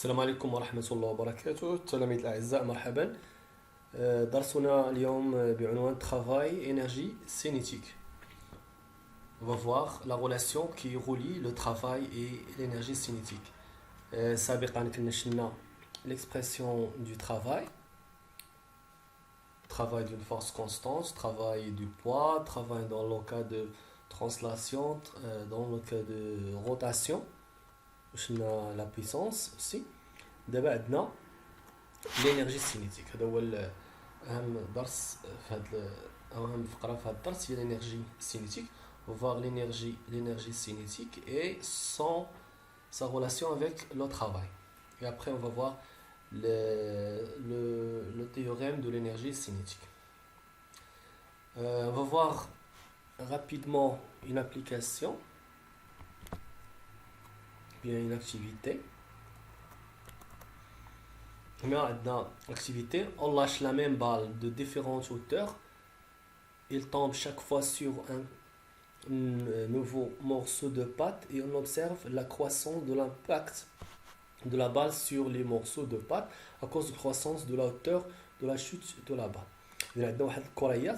السلام عليكم ورحمة الله وبركاته التلاميذ الأعزاء مرحبا. درسنا اليوم بعنوان Travail énergie cinétique. On va voir la relation qui relie le travail et l'énergie cinétique. سابقا كنا شفنا l'expression du travail d'une force constante, travail du poids, travail dans le cas de translation, dans le cas de rotation. وشفنا la puissance aussi. دابا عندنا l'énergie cinétique. هذا هو اهم درس في هذا اهم فقره في هذا الدرس هي l'énergie cinétique. On va voir l'énergie cinétique et sa relation avec le travail. Et après on va voir le théorème de l'énergie cinétique. On va voir rapidement une application, bien une activité. Dans l'activité, on lâche la même balle de différentes hauteurs. Il tombe chaque fois sur un nouveau morceau de pâte et on observe la croissance de l'impact de la balle sur les morceaux de pâte à cause de la croissance de la hauteur de la chute de la balle. إذا عندنا واحد الكرية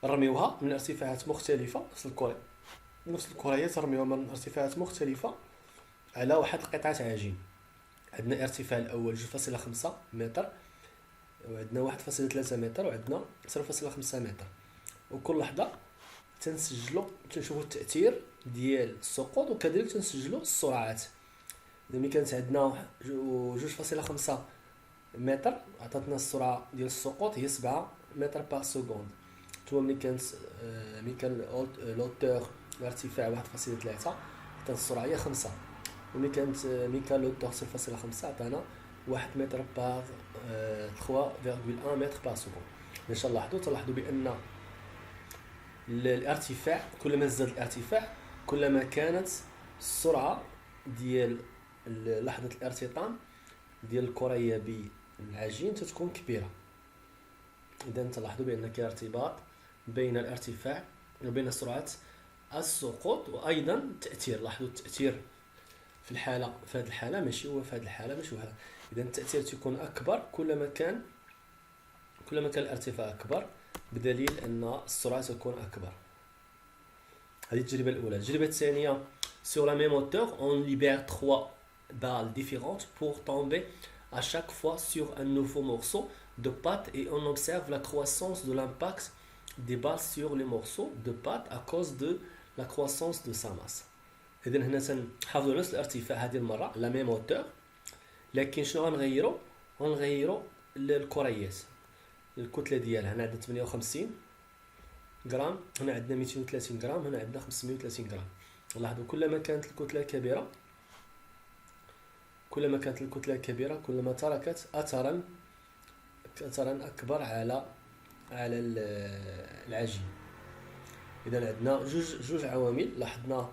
تنرميوها من ارتفاعات مختلفة، نفس الكرية تنرميوها من ارتفاعات مختلفة على واحد قطعة عجين. عندنا ارتفاع الاول 2.5 متر، وعندنا 1.3 متر، وعندنا 0.5 متر. وكل لحظه تنشوفوا التاثير ديال السقوط، وكذلك تنسجلوا السرعات. ملي كانت عندنا 2.5 متر عطاتنا السرعه ديال السقوط هي 7 متر بار سكوند. ثم ملي كان لوتور الارتفاع 1.3 عطات السرعه هي 5. وملي كان لوتور 0.5 عطانا 1 متر بار 3.1 متر بار سكوند. ان شاء الله تلاحظوا بان الارتفاع كلما زاد الارتفاع كلما كانت السرعه ديال لحظه الارتطام ديال الكريه بالعجين تتكون كبيره. اذا تلاحظوا بان كاين ارتباط بين الارتفاع وبين سرعه السقوط وايضا التاثير. لاحظوا التاثير في هذه الحاله ماشي هو في هذه الحاله ماشي هو هذا. اذا التاثير تكون اكبر كلما كان الارتفاع اكبر، بدليل ان السرعه تكون اكبر. هذه التجربه الاولى. التجربه الثانيه sur la même hauteur on libère 3 balles différentes pour tomber à chaque fois sur un nouveau morceau de pâte et on observe la croissance de l'impact des balles sur les morceaux de pâte à cause de la croissance de sa masse. إذا هنا تنحافظوا نفس الارتفاع هذه المرة لا ميم اوتور، لكن شنو غنغيروا الكريات الكتلة ديالها. هنا عندنا 58 غرام، هنا عندنا 230 غرام، هنا عندنا 530 غرام. لاحظوا كلما كانت الكتلة كبيرة كلما تركت أثرا أكبر على العجين. إذا عندنا جوج عوامل لاحظنا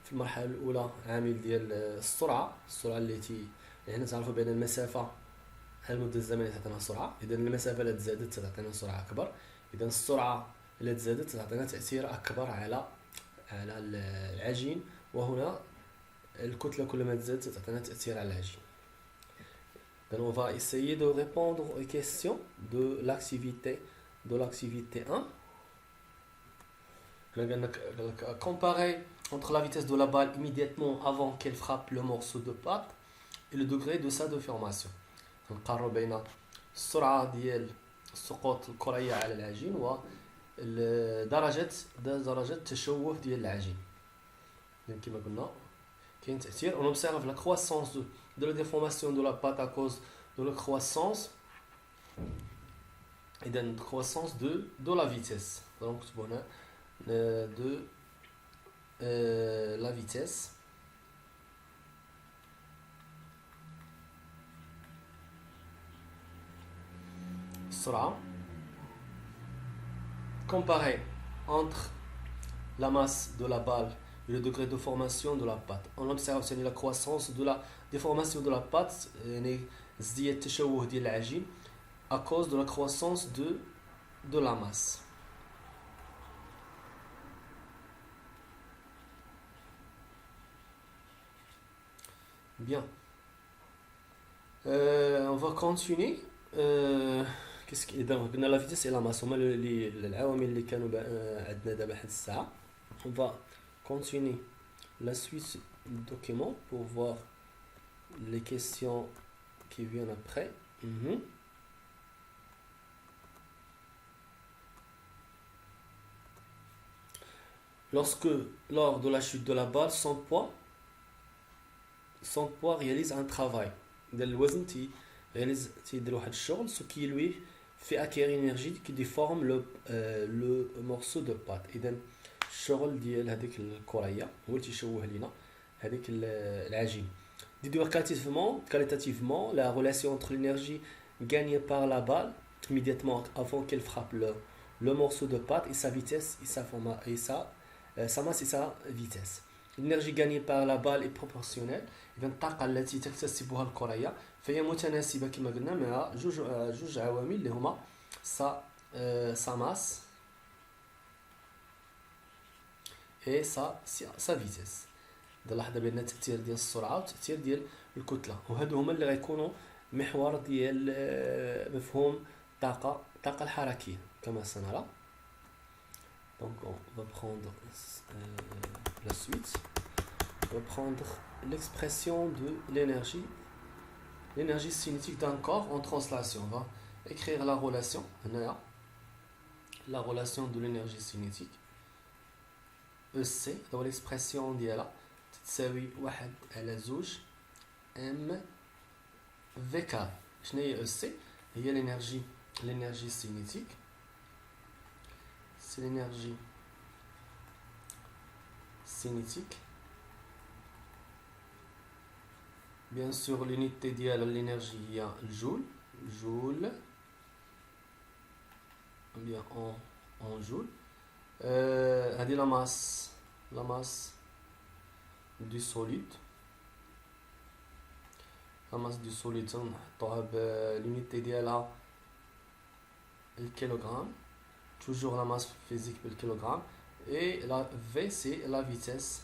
في المرحلة الأولى. عامل ديال السرعة التي يعني تعرفوا بأن المسافة على المدة الزمنية تعطينا سرعة. إذا المسافة التي زادت تعطينا سرعة أكبر. إذا السرعة التي زادت تعطينا تأثير أكبر على العجين، وهنا الكتلة كلما زادت تعطينا تأثير على العجين. Donc on va essayer de répondre aux questions de l'activité 1. Comparer entre la vitesse de la balle immédiatement avant qu'elle frappe le morceau de pâte et le degré de sa déformation. نقارنوا بين السرعة ديال سقوط الكرية على العجين ودرجة التشوه ديال العجين. كما قلنا كاين تأثير. On observe la croissance de la déformation de la pâte à cause de la croissance et d'une croissance de la vitesse. Donc de la vitesse. Sera comparé entre la masse de la balle et le degré de formation de la pâte. On observe la croissance de la déformation de la pâte ازدياد التشوه ديال العجين à cause de la croissance de la masse. Bien. On va continuer. qu'est-ce qui donc قلنا la vitesse et la masse هما العوامل اللي كانوا عندنا دابا حد الساعة. On va continuer la suite du document pour voir les questions qui viennent après. Mhm. Lorsque, lors de la chute de la balle, son poids réalise un travail. الوزن réalise تيدير واحد الشغل ce qui lui fait acquérir une énergie qui déforme le morceau de pâte. إذا الشغل ديال هذيك الكرية هو اللي تيشوه لينا هذيك العجين. Déduire qualitativement la relation entre l'énergie gagnée par la balle immédiatement avant qu'elle frappe le morceau de pâte et sa vitesse et sa masse et sa vitesse. L'énergie gagnée par la balle est proportionnelle. إذا الطاقة التي تكتسبها الكرية فهي متناسبة كما قلنا مع جوج عوامل اللي هما sa masse et sa vitesse. لاحظ بان التأثير ديال السرعة والتأثير ديال الكتلة وهادو هما اللي غيكونوا محور ديال مفهوم الطاقة الحركية كما سنرى. Donc on va prendre la suite. On va prendre l'expression de l'énergie cinétique d'un corps en translation. On va écrire la relation. La relation de l'énergie cinétique. EC, dans l'expression ديالها تساوي 1 على 2 ام في كار. شنو هي EC؟ هي l'énergie cinétique. C'est l'énergie cinétique. Bien sûr, l'unité de l'énergie, il y a le joule, bien en joule. La masse du solide. La masse du solide, l'unité de le kilogramme. Toujours la masse physique par kilogramme. Et la V, c'est la vitesse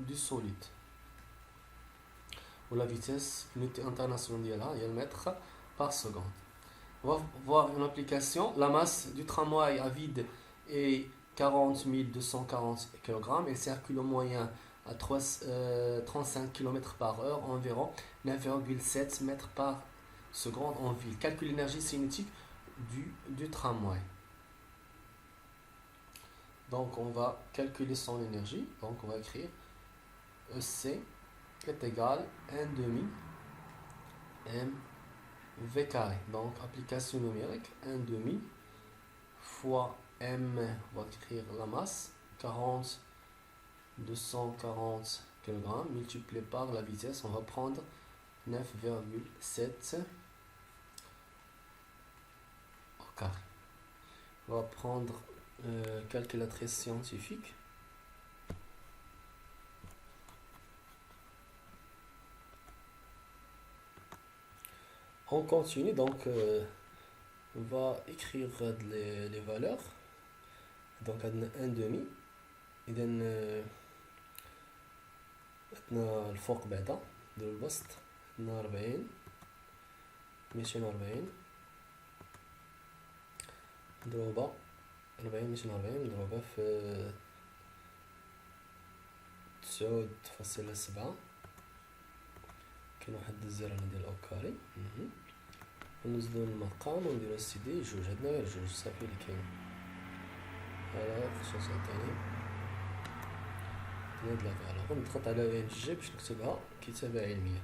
du solide. Ou la vitesse, l'unité internationale, il y a le mètre par seconde. On va voir une application. La masse du tramway à vide est 40 240 kg et circule en moyen à 35 km par heure, environ 9,7 mètres par seconde en ville. Calcule l'énergie cinétique du tramway. Donc on va calculer son énergie. Donc on va écrire EC est égal à 1 demi m v carré. Donc application numérique 1 demi fois m, on va écrire la masse 240 kg multiplié par la vitesse, on va prendre 9,7 au carré. On va prendre calculatrice scientifique. On continue, donc on va écrire les valeurs. Donc un demi. إذا عندنا الفوق بعدا ديال البسط عندنا 40 240 مضروبة 240 مضروبة في 9.7. كاين واحد الزر هنا ديال أوكاري. ونزلو المقام ونديرو السيدي جوج. عندنا غير جوج صافي اللي كاين. خصو تعطيني هاد لا فالور. نضغط على ان جي باش نكتبها كتابة علمية.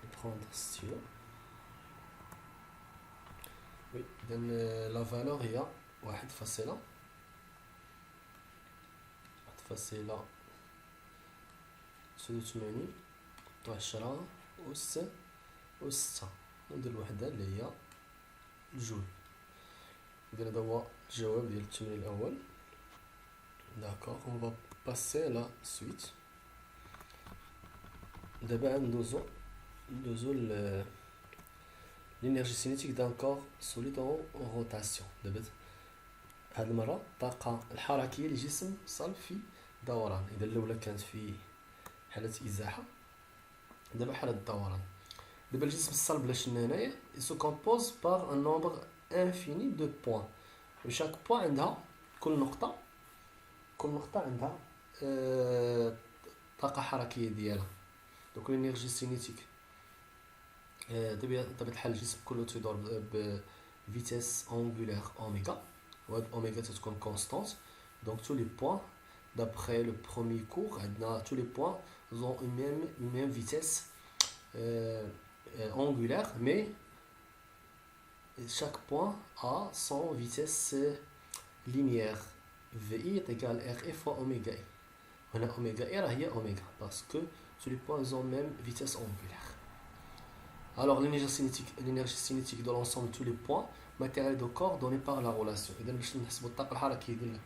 نبروندر ستيلو. وي إذا لا فالور هي 1.86 10 أس 6. ندير الوحدة اللي هي الجول. إذا هذا هو الجواب ديال التمرين الأول. D'accord, on va passer à la suite. D'abord, nous l'énergie cinétique d'un corps solide en rotation. d'abord هذه المرة الطاقة الحركية لجسم صلب في دوران. إذا الأولى كانت في حالة إزاحة دابا بحال هاد الدوران. دابا الجسم الصلب اللي شفنا هنايا il se compose par un nombre infini de points. وشاك بوان عندها كل نقطة عندها طاقة حركية ديالها. دونك الانرجي سينيتيك بطبيعة الحال الجسم كله تيدور بفيتيس انغولار اوميغا، وهاد اوميغا تتكون كونستانت. دونك تو لي بوان d'après le premier cours عندنا tous les points ont une même vitesse angulaire, mais chaque point a son vitesse linéaire. VI est égal à RE fois oméga I. On a oméga I هي oméga parce que tous les points ont même vitesse angulaire. Alors l'énergie cinétique de l'ensemble de tous les points matériels de corps donnés par la relation. إذا باش نحسبوا الطاقة الحركية ديال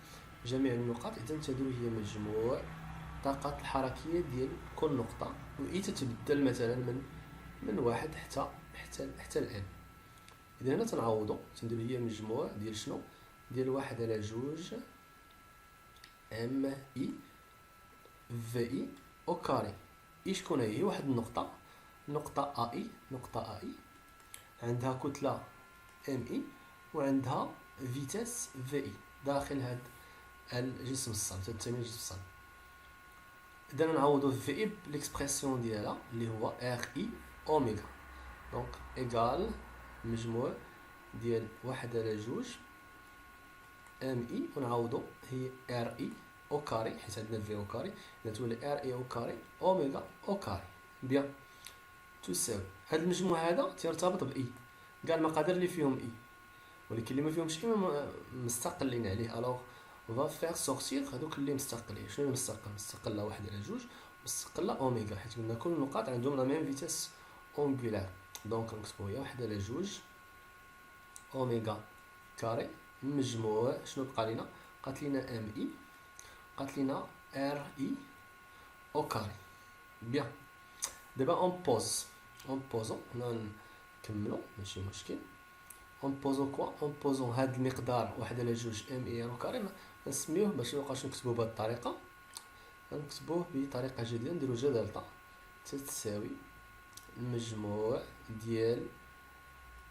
جميع النقاط، إذا تدرو هي مجموع الطاقات الحركية ديال كل نقطة، وإي تتبدل مثلا من واحد حتى الآن. إذا هنا تنعوضو تنديرو هي مجموع ديال شنو؟ ديال واحد على جوج ام اي في اي او كاري. اي شكون هي؟ واحد النقطة، نقطة ا اي عندها كتلة ام اي وعندها فيتاس في اي داخل هاد الجسم الصلب، تسمى الجسم الصلب. إذا نعوضو في اي بالاكسبرسيون ديالها اللي هو ار اي اوميغا، دونك ايغال مجموع ديال واحد على جوج ام اي ونعوضو هي ار اي او كاري حيت عندنا في او كاري، اذا تولي ار اي او كاري اوميغا او كاري. بيان تساوي هاد المجموع هذا تيرتبط باي كاع المقادير اللي فيهم اي، ولكن اللي ما فيهمش اي مستقلين عليه. الوغ فا فيغ سورتير هادوك اللي مستقلين. شنو مستقل؟ مستقله واحد على جوج، مستقله اوميغا، حيت قلنا كل النقاط عندهم لا ميم فيتاس اونغولار. دونك نكتبو هي واحد على جوج اوميغا كاري مجموع شنو بقى لينا؟ بقات لينا ام اي، بقات لينا ار اي او كاري. بيان دابا اون بوزو هنا نكملو ماشي مشكل. اون بوزو كوا؟ اون بوزو هاد المقدار واحد على جوج ام اي ار او كاري نسميوه باش ميبقاش نكتبوه بهاد الطريقه، نكتبوه بطريقه جديده، نديرو جا دلتا تساوي المجموع ديال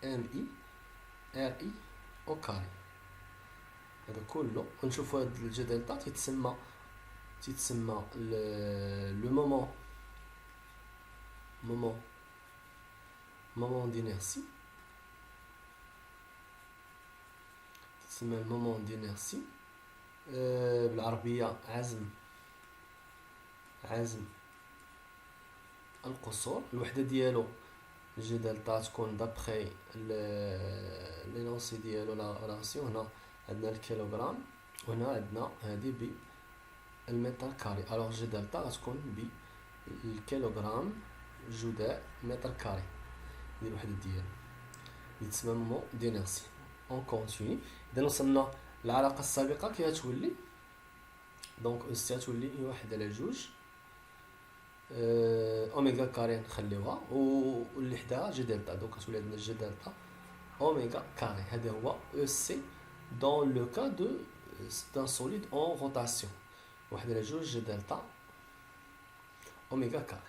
ام اي ار اي او كاري. هذا كله ونشوفوا هاد الجا دلتا تيتسمى لو مومون دينيرسي، تسمى المومون دينيرسي بالعربيه عزم القصور. الوحده ديالو جي دلتا تكون دابخي لينونسي ديالو لا راسيون. هنا عندنا الكيلوغرام وهنا عندنا هادي بالمتر كاري. الوغ جي دلتا غتكون بالكيلوغرام جداء متر كاري ديال الوحده ديالو اللي تسمى مومون دينيرسي. اون كونتيني. اذا وصلنا للعلاقه السابقه كي غتولي دونك اس تولي واحد على جوج اوميغا كاري نخليوها واللي حداها جي دلتا، دونك غتولي عندنا جي دلتا اوميغا كاري. هذا هو او سي dans le cas d'un solide en rotation. واحد على جوج جي دلتا اوميغا كاري.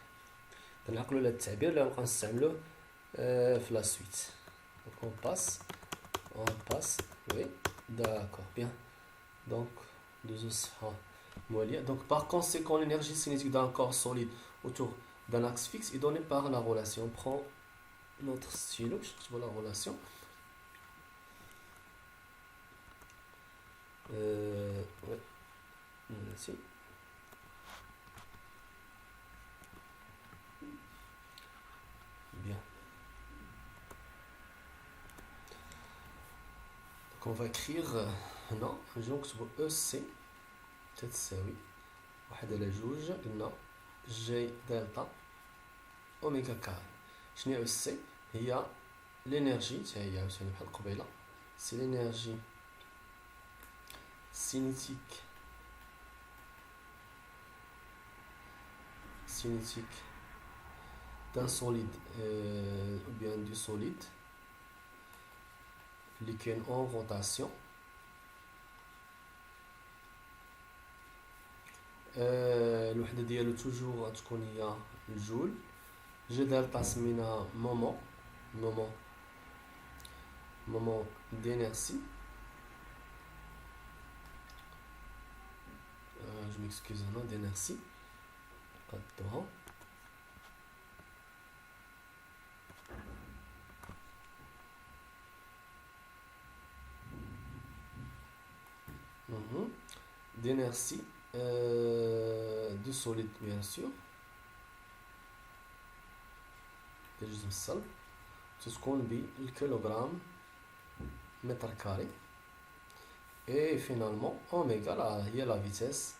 تنعقلوا هذا التعبير اللي غنبقاو نستعملوه في لا سويت. دونك on passe oui d'accord bien. donc deux صفحة موالية. donc par conséquent l'énergie cinétique d'un corps solide autour d'un axe fixe est donnée par la relation. On prend notre stylo, je trouve la relation. Ouais. Ici. Bien. Donc on va écrire non, donc EC تتساوي واحد على جوج قلنا جي دلتا اوميغا كاري. شنو هي EC؟ هي لينيرجي حتى هي عاوتاني بحال قبيله، سي لينيرجي cinétique d'un solide ou bien du solide اللي كاين en rotation. الوحده ديالو توجور غتكون هي الجول. G delta سمينا moment d'inertie. Je m'excuse, non, d'inertie. Attends. D'inertie du solide, bien sûr. تجزم الصلب تكون بالكيلوغرام متر كاري. et finalement oméga هي la vitesse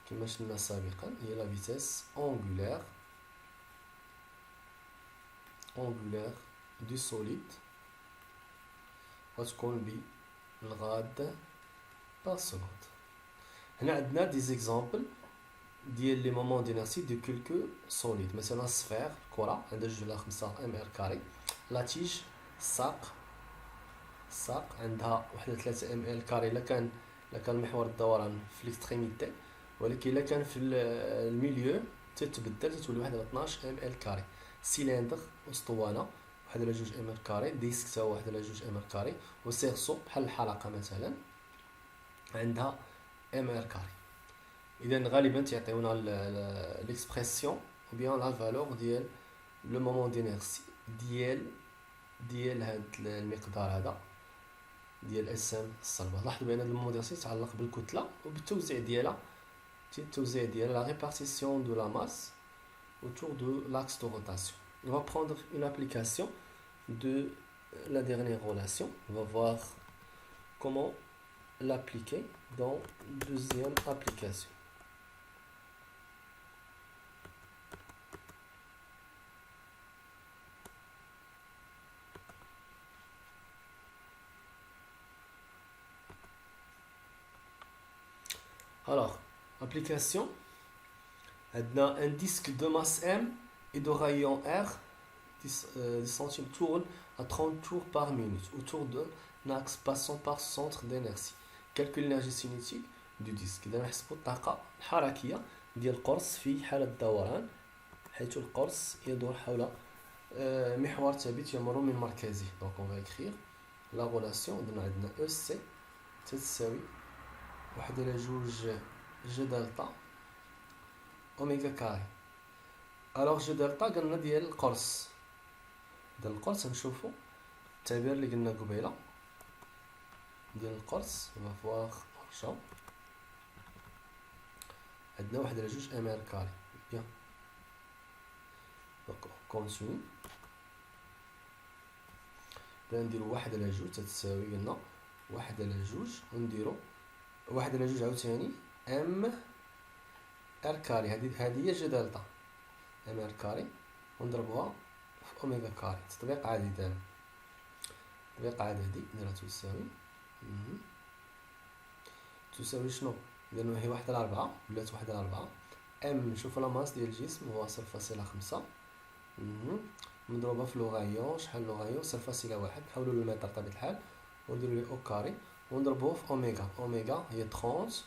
كما شفنا سابقا هي la vitesse angulaire du solide وتكون بالغاد par seconde. هنا عندنا des exemples ديال لي مومون دينيرسي دو كلكو سوليد. مثلا السفير كرة عندها 2.5 ام ار كاري. لا تيج الساق عندها 3 ام ال كاري الا كان محور الدوران في ليكستريميتي، ولكن الا كان في الميليو تتبدل تولي 12 ام ال كاري. سيلندر اسطوانه 1.2 ام ار كاري. ديسك تا هو 1.2 ام ار كاري. وسيرسو بحال الحلقه مثلا عندها ام ار كاري. اذا غالبا تيعطيونا ليكسبرسيون او بيان لا فالور ديال لو مومون دينيرسي ديال هاد المقدار هذا ديال اس ام الصلبه. لاحظوا بان هاد المومون دينيرسي يتعلق بالكتله وبالتوزيع ديالها. لا répartition de la masse autour de l'axe de rotation. On va prendre une application de la dernière relation. On va voir comment l'appliquer dans deuxième application. Alors, application. On a un disque de masse M et de rayon R, 10 centimes tourne à 30 tours par minute autour d'un axe passant par centre d'inertie. Calcule l'énergie cinétique du disque. إذا نحسبوا الطاقة الحركية ديال القرص في حالة الدوران، حيث القرص يدور حول محور ثابت يمر من مركزه. Donc on va écrire la relation. عندنا EC تساوي 1/2 جي دلتا اوميغا كاري. الوغ جي دلتا قلنا ديال القرص نشوفو التعبير اللي قلنا قبيله ديال القرص. فواغ نرجعو عندنا 1/2 ام ار كاري. بيان دونك كونتيني. نديرو 1/2 تتساوي قلنا 1/2 ونديرو 1/2 عاوتاني ام ار كاري. هذه هي جي دلتا ام ار كاري ونضربوها في اوميغا كاري. تطبيق عادي دابا تطبيق عادي نديرها تساوي شنو؟ لانه هي 1/4 ولات 1/4. ام نشوفو لا ماس ديال الجسم هو 0.5 مضروبه في لو غايون. شحال لو غايون؟ 0.1. نحولو للمتر بطبيعة الحال ونديرو ليه او كاري ونضربوه في اوميغا هي 30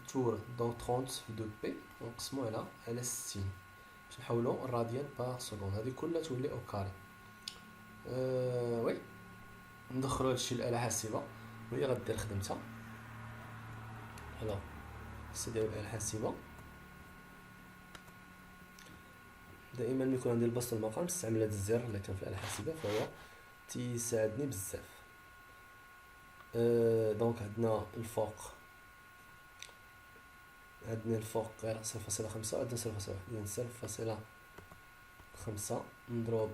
تور. دونك 30 في 2 بي ونقسمو على 60 باش نحولو الراديان باغ سكوند. هادي كلها تولي او كاري. وي ندخلو هادشي للآلة الحاسبة وهي غدير خدمتها. الوغ نستدعيو الآلة الحاسبة. دائما ملي يكون عندي البسط المقام نستعمل هاد الزر اللي كان في الآلة الحاسبة فهو تيساعدني بزاف. دونك عندنا الفوق غير 0.5 وعندنا 0.1. إذن 0.5 نضرب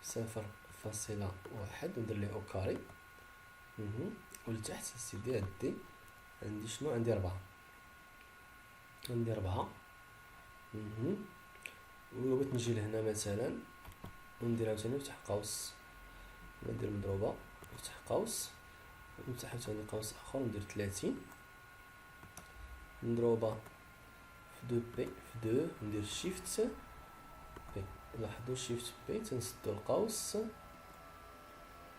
0.1 وندير ليه او كاري. ولتحت سيدي عندي شنو؟ عندي 4. وبغيت نجي لهنا مثلا وندير عاوتاني نفتح قوس ندير مضروبة نفتح قوس ونفتح عاوتاني قوس اخر وندير 30 مضروبة في 2 بي في 2 ندير شيفت بي. لاحظوا شيفت بي تنسدو القوس.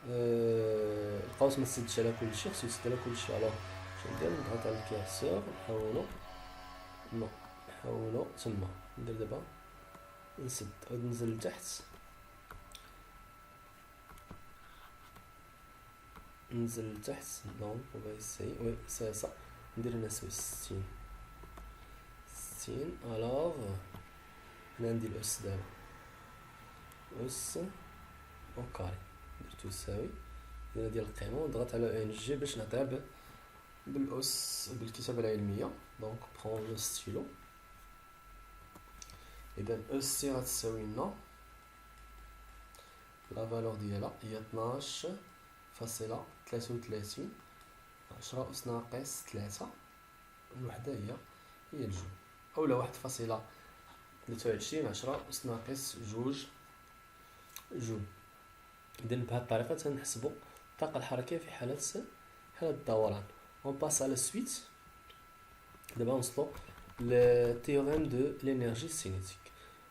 القوس ما تسدش على كلشي، خصو يسد على كلشي. الوغ شنو ندير؟ نضغط على الكيرسور نحولو تما ندير دابا نسد عاد ننزل لتحت ننزل لتحت دونك وغا يسي وي سي سا ندير هنا 60 الوغ هنا ندير اس دابا اس او كاري درتو يساوي ديال القيمة ونضغط على ان جي باش نعطيها بالاس بالكتابة العلمية دونك برون لو ستيلو اذا اس سي غتساوي لنا لا فالور ديالها هي 12 فاصلة 33 10 أس ناقص 3 الوحدة هي الجول أولا 1.23 10 أس ناقص جوج جول. إذا بهاد الطريقة تنحسبو الطاقة الحركية في حالة الدوران. On passe à la suite. دابا نوصلو للتيوريم دو لينيرجي سينيتيك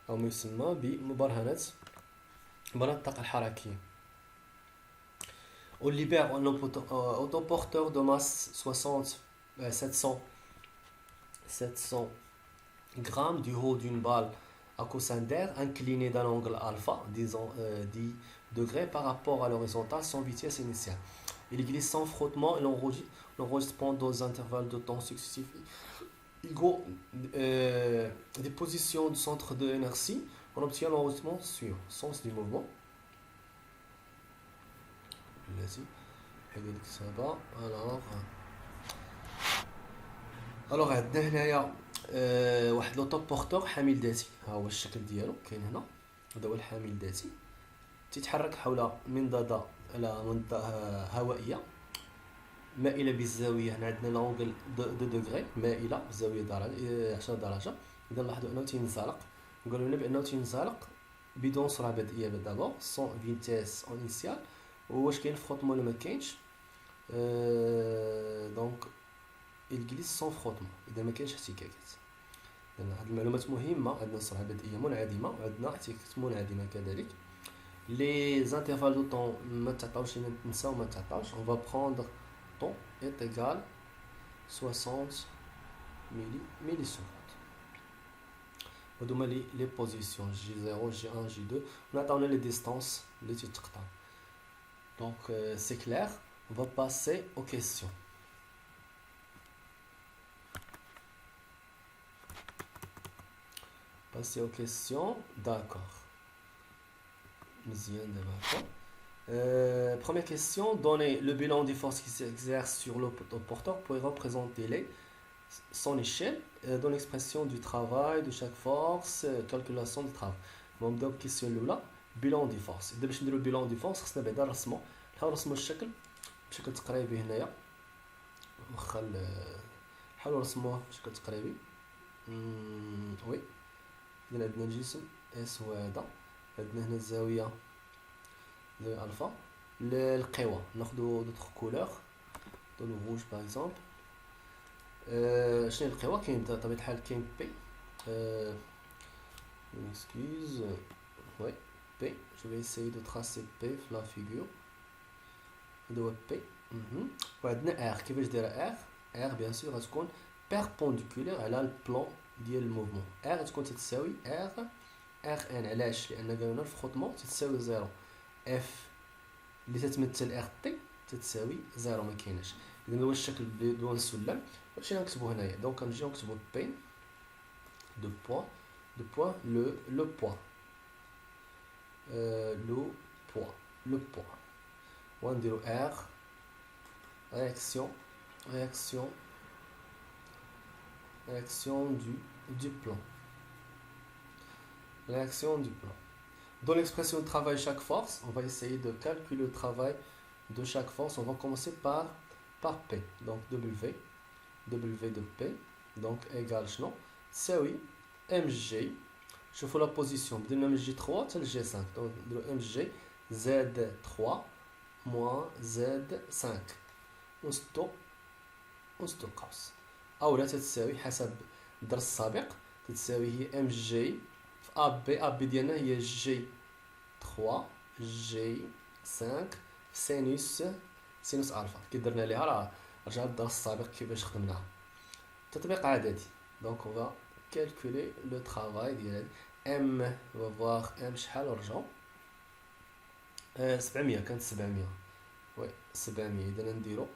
أو ما يسمى بمبرهنات الطاقة الحركية. On libère un autoporteur de masse 700 grammes du haut d'une balle à coussin d'air inclinée d'un angle alpha, disons 10 degrés par rapport à l'horizontale sans vitesse initiale. Il glisse sans frottement et l'enregistre pendant des intervalles de temps successifs égaux des positions du centre de l'inertie. On obtient l'enregistrement sur sens du mouvement. الوغ عندنا هنايا واحد لوطوب بورتور حامل ذاتي، ها هو الشكل ديالو كاين هنا، هذا هو الحامل الذاتي تيتحرك حول منضدة على منطقة هوائية مائلة بالزاوية. هنا عندنا لونغل دو دوغري مائلة بزاوية 10 درجة. إذا لاحظوا أنه تينزلق، نقولوا هنا بأنه تينزلق بدون سرعة بدئية دابور سون فيتيس انيسيال. واش كاين فروتمون ولا ما كاينش؟ دونك الجليس سون فروتمون، اذا ما كاينش احتكاكات. لان هاد المعلومات مهمه. عندنا سرعه بدئيه منعدمه وعندنا احتكاكات منعدمه كذلك. لي زانترفال دو طون ما تعطاوش، نساو ما تعطاوش. اون فا بروندر طون ايت ايغال 60 ملي سكوند. هادوما لي بوزيسيون جي 0 جي 1 جي 2 نعطيونا لي ديستانس اللي تيتقطعوا. Donc c'est clair, on va passer aux questions. Passer aux questions, d'accord. Première question, donnez le bilan des forces qui s'exercent sur le porteur pour représenter son échelle, dans l'expression du travail de chaque force, calculation du travail. On va question là. بيلون دي فورس. اذا باش نديرو بيلون دي فورس خصنا بعدا نرسمو، نحاول نرسمو الشكل بشكل تقريبي هنايا، واخا نحاولو نرسموه بشكل تقريبي. وي اذا عندنا الجسم اس هو هذا، عندنا هنا الزاويه زاويه الفا. القوى ناخدو دوطخ كولور دو لو روج باغ اكزومبل. شنو هي القوى؟ كاين بطبيعه الحال كاين بي excuse ouais P. Je vais essayer de tracer P في la figure. هذا هو P. وعندنا R. كيفاش دايره R؟ R bien sûr غتكون perpendiculaire على البلان ديال الموفمون. R تكون تتساوي R ان. علاش؟ لان قالنا الفخوطمون تتساوي 0. F اللي تتمثل R T تتساوي 0 ما كايناش. اذا هو الشكل بدون السلم. واش نكتبو هنايا؟ دونك كنجيو نكتبو P de poids le poids. Le poids. On dit R, réaction du plan. Réaction du plan. Dans l'expression de travail chaque force, on va essayer de calculer le travail de chaque force. On va commencer par P. Donc W de P. Donc égale non. C'est oui. MG. Je fais la position de MG3 c'est le G5. Donc le MG Z3 moins Z5. نستقص أولا تتساوي حسب الدرس السابق تتساوي هي MG في AB ديالنا هي G3 G5 سينوس ألفا. كي درنا ليها راه رجع الدرس السابق كيفاش خدمناها. تطبيق عددي. Donc on va calculer le travail M, on va voir M شحال ورجعوا 700 كانت 700. وي 700 إذا نديرو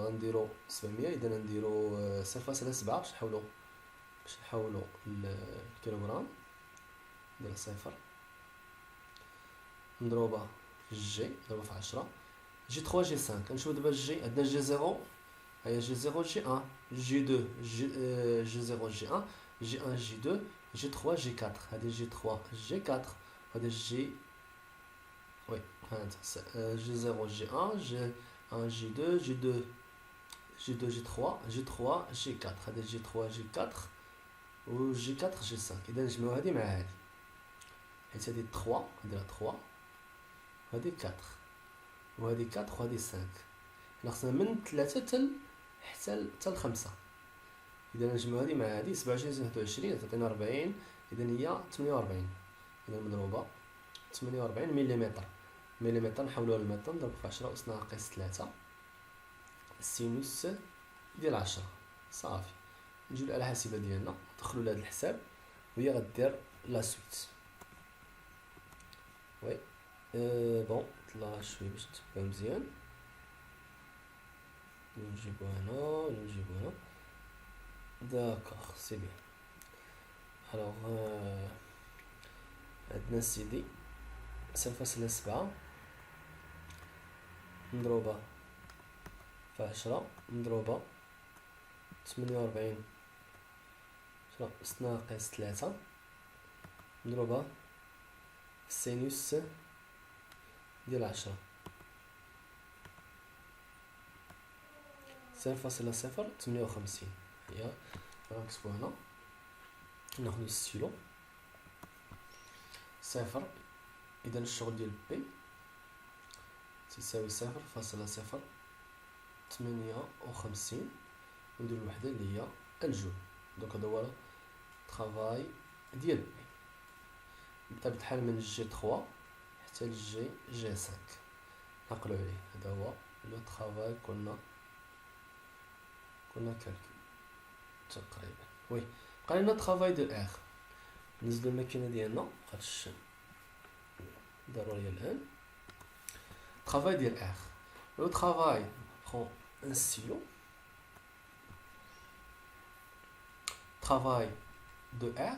غنديرو 700 إذا نديرو 0.7 باش نحولو الكيلوغرام. ندير 0 نضربها في جي نضربها في 10 جي 3 جي 5. كنشوف دابا الجي عندنا جي 0 هيا جي 0 جي 1 جي 2 جي 0 جي 1 جي 1 جي 2 جي 3 جي 4. هادي جي 3 جي 4 هادي جي وي هانت جي 0 جي 1 جي 1 جي 2 جي 2 جي 2 جي 3 جي 3 جي 4. هادي جي 3 جي 4 و جي 4 جي 5. إذا نجمعو هادي مع هادي حيت هادي 3 نديرها 3 وهادي 4 وهادي 4 وهادي 5. حنا خصنا من 3 حتى 5. إذا نجمعو هادي مع هادي 27 زائد 21 تعطينا 40. إذا هي 48. إذا مضروبة 48 مليمتر. مليمتر نحولوها للمتر نضرب في 10 أس ناقص 3 السينوس ديال 10 صافي. نجيو للآلة الحاسبة ديالنا ندخلو لهاد الحساب وهي غدير لا سويت. وي بون طلع شويه باش تبان مزيان. نجيبو هنا نجيبو هنا داكوغ سي بيان. الوغ عندنا سيدي 0.7 مضروبة في 10 مضروبة 48 أس ناقص 3 مضروبة في السينوس ديال 10 0.058. هي غنكتبو هنا ناخدو الستيلو 0. إذا الشغل ديال بي تساوي 0.058 وندير الوحدة اللي هي الجول. دونك هذا هو الترافاي ديال بي بطبيعة الحال من جي 3 حتى لجي جي 5 نقلو عليه. هذا هو لو ترافاي كنا كالكول تقريبا. وي بقى لنا ترافاي دو ار. نزلو الماكينة ديالنا مبقاتش ضرورية الآن. ترافاي ديال ار لو ترافاي برون ان ستيلو ترافاي دو ار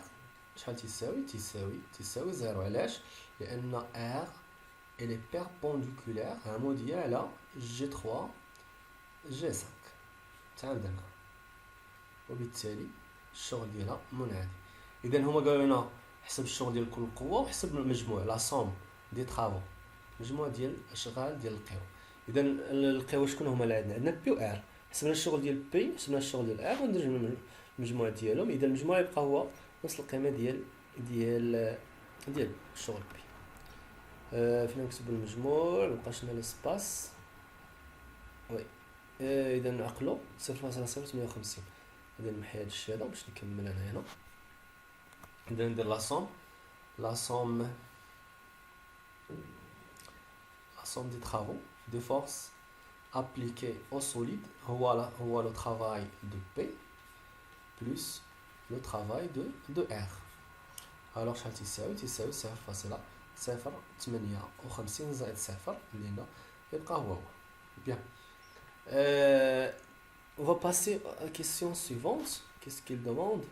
شحال تيساوي 0. علاش؟ لأن ار elle est perpendiculaire عمودية على جي 3 جي 5 تعندنا وبالتالي الشغل ديالها منعدم. إذا هما قالوا لنا حسب الشغل ديال كل قوة وحسب المجموع لا سوم دي طرافو مجموع ديال الأشغال ديال القوى. إذا القوى شكون هما اللي عندنا بي و ار. حسبنا الشغل ديال بي حسبنا الشغل ديال ار وندير المجموع ديالهم. إذا المجموع يبقى هو نفس القيمة ديال الشغل بي. فينا نكتب المجموع مبقاش لنا لاسباس. وي إذا نعقلو 0.058. إذا نمحي هاد الشي هذا باش نكمل أنا هنا. إذا ندير لا سوم des travaux de force appliqués au solide هو le travail de P plus le travail de R. alors شحال تيساوي 0.058 زائد 0 اللي هنا يبقى هو bien. On va passer à la question suivante. Qu'est-ce qu'il demande?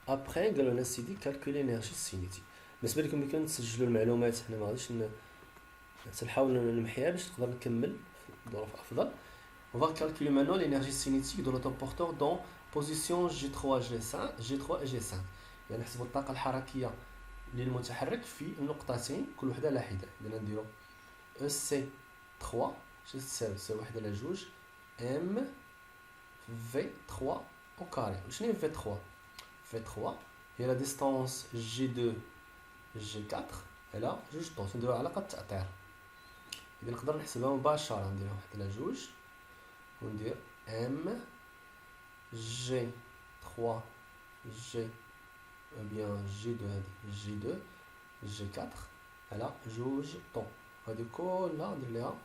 Après قالوا لنا سيدي calculer l'énergie cinétique. بالنسبه لكم ملي كنسجلوا المعلومات حنا ما غاديش نحاول نمحيها باش نقدر نكمل في ظروف افضل. On va calculer maintenant l'énergie cinétique de l'autoporteur dans position G3 G5 et G5. يعني نحسبوا الطاقه الحركيه للمتحرك في النقطتين كل وحده على حده. اذا نديرو EC3 تساوي وحده على جوج M V3 au carré. شنو هي V3؟ V3 هي la distance G2 G4 على جوج طوط. نديرو علاقة التأطير. إذا نقدر نحسبها مباشرة ندير واحد على جوج وندير M G3 G bien G2 G2 G4 على جوج طون. هادي كلها ندير ليها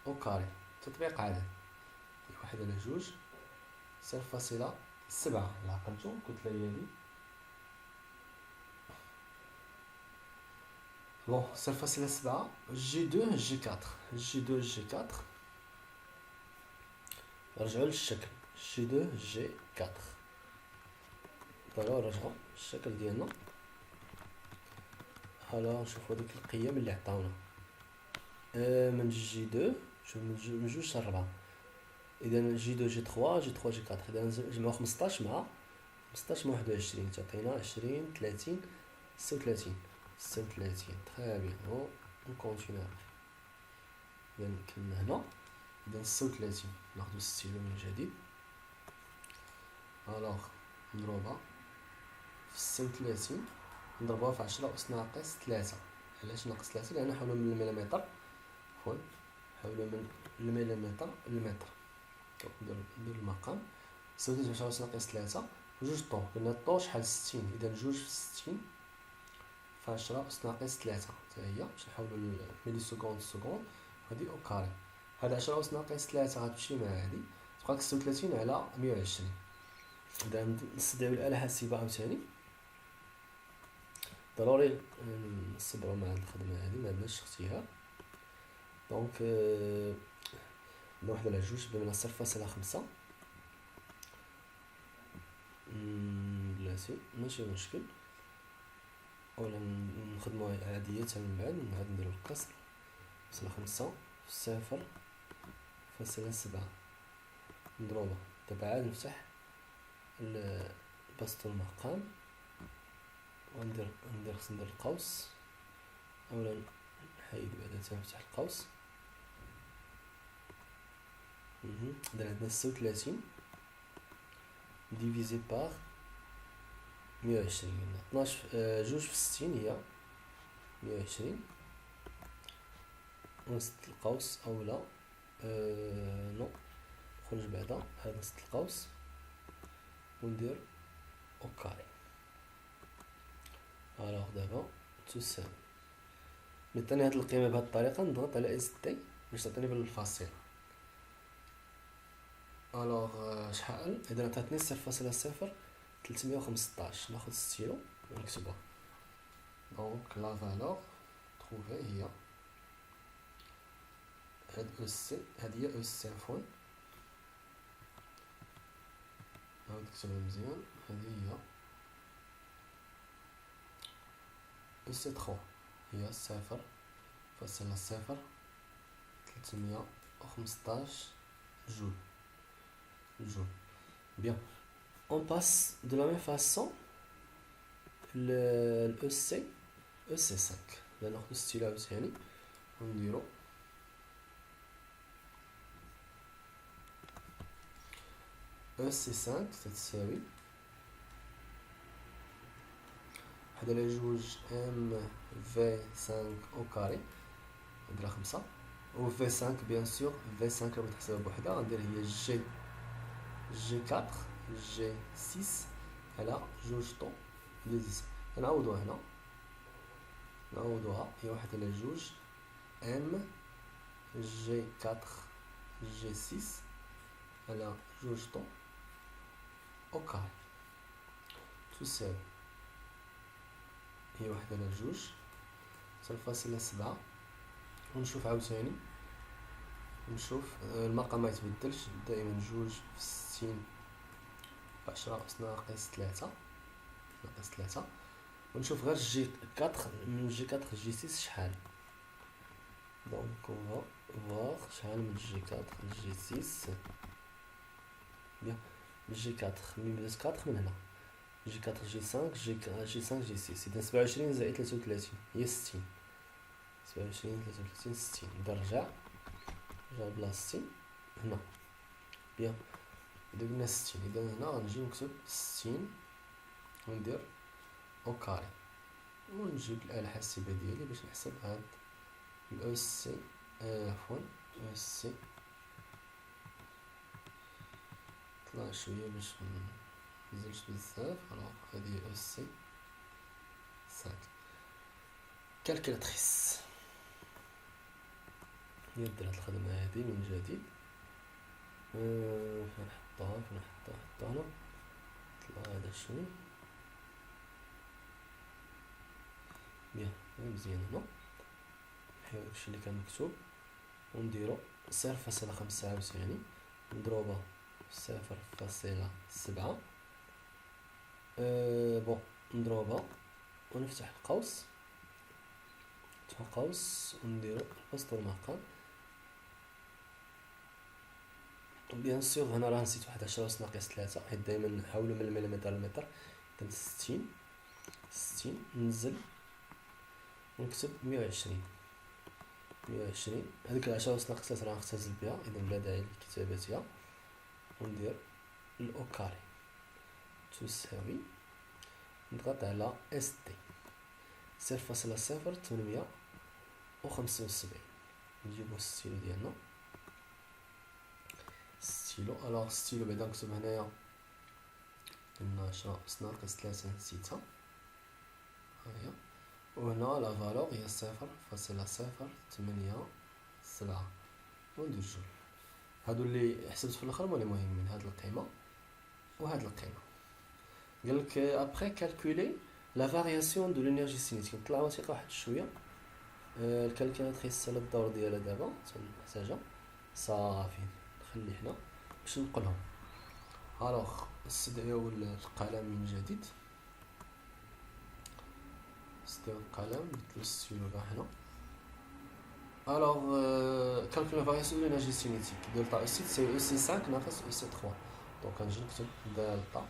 أو كاري تطبيق عادي. واحد على جوج 0.7. عقلتو الكتلة هي هادي. بون 0.7 G2 G4 G2 G4. رجعوا للشكل G2 G4. فوالا رجعوا الشكل ديالنا. الوغ نشوفو هاديك القيم اللي عطاونا من G2. شوف من جوج حتى 4. اذا G2 G3 G3 G4. اذا نجمعو 15 مع 21 تعطينا 20 30 36. 36 تري بيان. اون كونتينيو. اذا كنا هنا. اذا 36 ناخدو الستيلو من جديد. الوغ نضربها في 36 نضربوها في 10 أس ناقص 3. علاش ناقص 3؟ لأن حولوا من المليمتر حولوا من المليمتر للمتر. ندير المقام 10 أس ناقص 3 جوج طو. قلنا الطو شحال 60. إذا جوج في 60 في 10 أس ناقص 3 حتى هي باش نحولوا الملي سكوند سكوند. هادي أو كاري. هاد 10 أس ناقص 3 غتمشي مع هادي تبقى 36 على 120. إذا نستدعيو الآلة الحاسبة عاوتاني. ضروري نصبرو مع هاد الخدمة هادي معندناش اختيار. دونك واحد على جوج بمعنى 0.5. بلاتي ماشي مشكل. ولا نخدمو عادية من بعد نعاد نديرو الكسر 5 في 0.7 نضربها. دابا عاد نفتح بسط المقام وندير خصني ندير القوس اولا نحيد بعدا تنفتح القوس. إذا عندنا 36 ديفيزي بار 120. 12 جوج في 60 هي 120. ونسد القوس اولا نو نخرج بعدا هذا نسد القوس وندير او كاري. الوغ دابا تساوي مثلا هاد القيمة بهاد الطريقة نضغط على اس تي باش تعطيني بالفاصلة. الوغ شحال اذا عطاتني 0.0315. ناخد ستيلو ونكتبها. دونك لا فالور تروفي هي هاد او سي. هادي هي او سي عفوا. نعاود نكتبها مزيان. هادي هي او سي 3 هي 0.0315 joule. Bien. On passe de la même façon le EC 5. Là ناخدو ستيل عاوتاني ونديرو EC 5 تتساوي واحد على جوج ام في 5 او كاري نديرها 5 و في 5 بيان سور. في 5 راه متحسبه بوحدها غندير هي جي 4 جي 6 على جوج طو ديال 10. نعوضوها هنا هي واحد على جوج ام جي 4 جي 6 على جوج طو او كاري تساوي هي واحد على جوج 0.7. ونشوف عاوتاني نشوف المقام ما يتبدلش دائما جوج في 60 في 10 أس ناقص 3 ونشوف غير جي 4 من جي 4 جي 6 شحال. دونك اون فوار شحال من جي 4 جي 6. بيان جي 4 ملي بدات 4 من هنا جي 4 جي 5 جي 5 جي 6. اذا 27 زائد 33 هي 60. 27 33 60. نرجع بلاصتي هنا. بيان إذا قلنا 60 إذا هنا غنجي نكتب 60 وندير أو كاري ونجيب الآلة الحاسبة ديالي باش نحسب هاد الأو سي. عفوا أو سي طلع شوية باش منزلش بزاف. الوغ هادي هي أو سي 5. كالكولاتريس ندير هاد الخدمة هادي من جديد. فين نحطها هنا طلع هذا شنو بيان مزيان هنا نحيو داكشي اللي كان مكتوب ونديرو 0.95 نضربها في 0.7 بون نضربها ونفتح القوس ونديرو البسط والمرقم بيان سور. هنا راه نسيت واحد 10 - 3 حيت دائما نحاولو من المليمتر للمتر كانت 60 ننزل ونكتب 120 هذيك 10 - 3 راه نختزل بها اذا لا داعي لكتابتها وندير الاو كاري تساوي نضغط على اس تي 0.0875. نجيبو الستيلو ديالنا الوغ الستيلو بعدا نكتب هنايا قلنا 10 - 3 هاهي وهنا لا فالور هي 0.087 وندير جول. هادو اللي حسبت في الاخر هما اللي مهمين هاد القيمه وهاد القيمه. قالك ابري كالكولي لا فارياسيون دو لينيرجي سينيتيك. نطلع وثيقه واحد شويه الكالكولاتريس سالا الدور ديالها دابا تنحتاجها صافي نخلي حنا باش نقولهم. الوغ نستدعيو القلم من جديد نستدعيو القلم مثل الستيلو كاع هنا. الوغ كالكول لا فارياسيون دو لينيرجي سينيتيك دلتا او سي تساوي او سي 5 ناقص او سي 3. دونك غنجي نكتب دلتا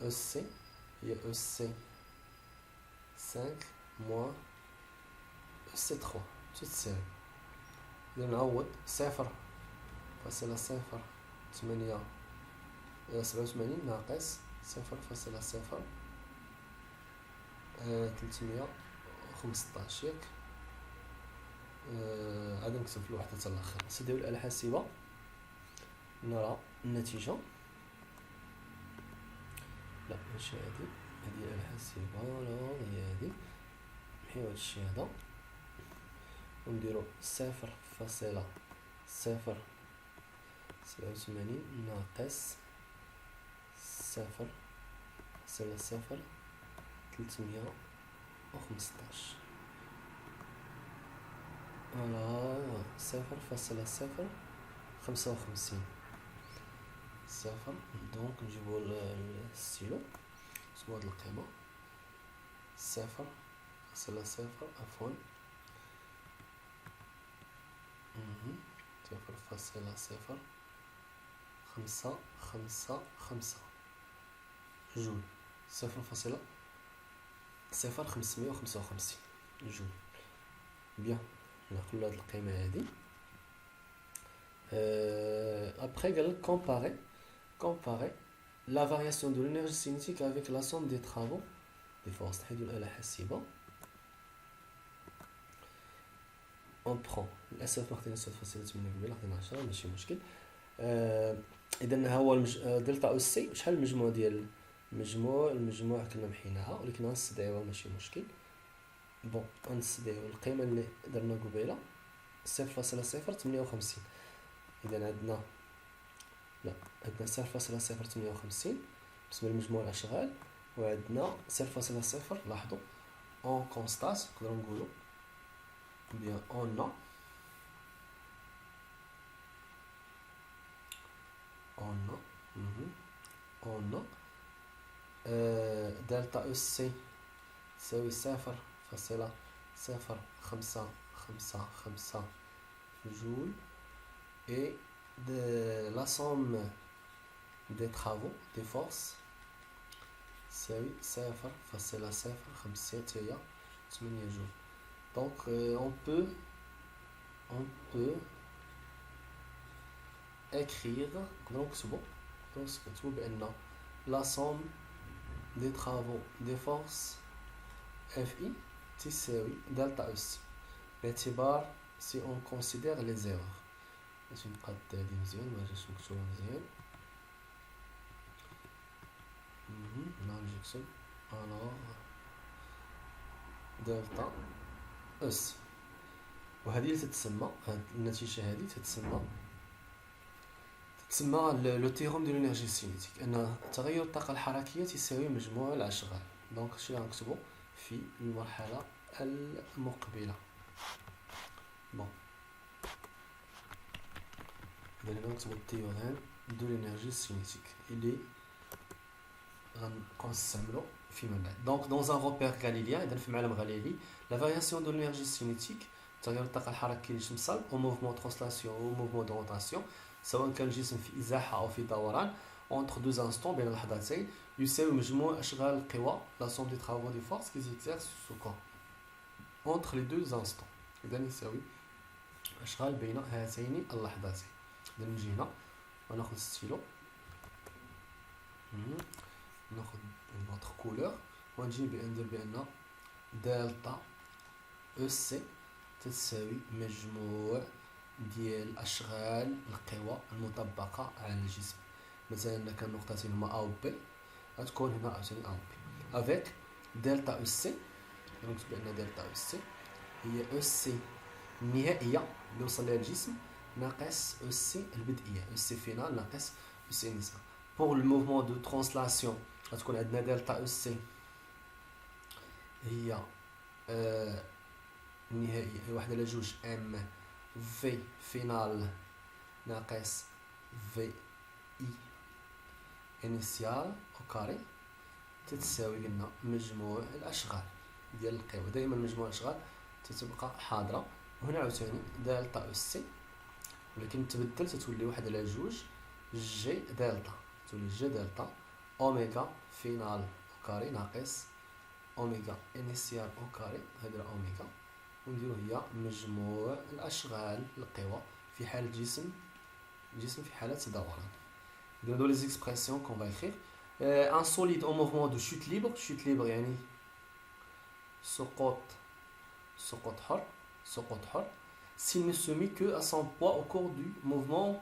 او سي هي او سي 5 موان او سي 3 تساوي إذا نعوض 0.087 ناقص 0.315 ياك عاد نكتب في الوحدة حتى الاخر. نستدعيو الآلة الحاسبة نرى النتيجة. لا ماشي هادي الآلة الحاسبة لا هي هادي. نحيو هادشي هذا ونديرو 0.087 ناقص 0.0315 فوالا 0.055 صفر. دونك نجيبو الستيلو نسمو هاد القيمة 0.0 عفوا 0.055 جول 0.0555 جول. بيان ناخدو هاد القيمة هادي. Après, comparer la variation de l'énergie cinétique avec la somme des travaux des forces. On prend الأسف واخدين 6.8 واخدين 10 ماشي مشكل. إذا هو دلتا أو سي شحال المجموع ديال المجموع كنا محيناها ولكن غنستدعيوها ماشي مشكل. بون غنستدعيو القيمة اللي درنا قبيلة 0.058. إذا عندنا 0.058 بالنسبة لمجموع الأشغال وعندنا 0.0 لاحظوا اون كونستات نقدروا نقولوا بيان اون دلتا او سي تساوي 0.0555 جول et de la somme des travaux des forces c'est 0.057 جول. Donc on peut écrire donc c'est bon la somme des travaux des forces FI تساوي delta S باعتبار si on considère les erreurs. باش نقاد هادي مزيان مجاش مكتوبة مزيان. نجي نكتب الوغ دلتا اس وهذه اللي تتسمى هاد النتيجة هادي تتسمى تسمى لو تيروم ديال الانرجي سينيتيك ان تغير الطاقه الحركيه تساوي مجموع الاشغال. دونك شنو غنكتبو في المرحله المقبله. بون اذا هنا نكتبو التيوريم دو الانرجي سينيتيك اللي غنبقاو نستعملو فيما بعد. دونك دون ان روبير غاليليان، اذا في معلم غاليلي، لا فارياسيون دو الانرجي سينيتيك تغير الطاقه الحركيه للجسم الصلب او موفمون ترانسلاسيون او موفمون دو روتاسيون، سواء كان الجسم في ازاحه او في دوران entre deux instants بين لحظتين، يساوي مجموع اشغال القوى la somme des travaux des forces qui s'exercent sur le corps entre les deux instants. اذا يساوي اشغال بين هاتين اللحظتين. اذا نجي هنا وناخذ ستيلو، ناخذ نوتر كولور ونجي ندير بان دلتا او سي تساوي مجموع ديال اشغال القوى المطبقه على الجسم. مثلا الا كان نقطتين هما ا و بي غتكون هنا عاوتاني ا و بي افيك دلتا او سي. نكتب بان دلتا او سي هي او سي النهائيه اللي وصل لها الجسم ناقص او سي البدئيه، او سي فينال ناقص او سي انيسيال. بور الموفمون دو ترانسلاسيون غتكون عندنا دلتا او سي هي النهائيه هي واحد على جوج ام في فينال ناقص في اي انيسيال او كاري تتساوي لنا مجموع الاشغال ديال القوى. دائما مجموع الاشغال تتبقى حاضره. وهنا عاوتاني دلتا او سي ولكن تبدل تتولي واحد على جوج جي دلتا، تولي جي دلتا اوميغا فينال او كاري ناقص اوميغا انيسيال او كاري، هذه اوميغا، ونديرو هي مجموع الاشغال القوى في حاله الجسم في حاله دوران. Dans les expressions qu'on va écrire, un solide en mouvement de chute libre يعني سقوط حر s'il ne se met que à son poids au cours du mouvement.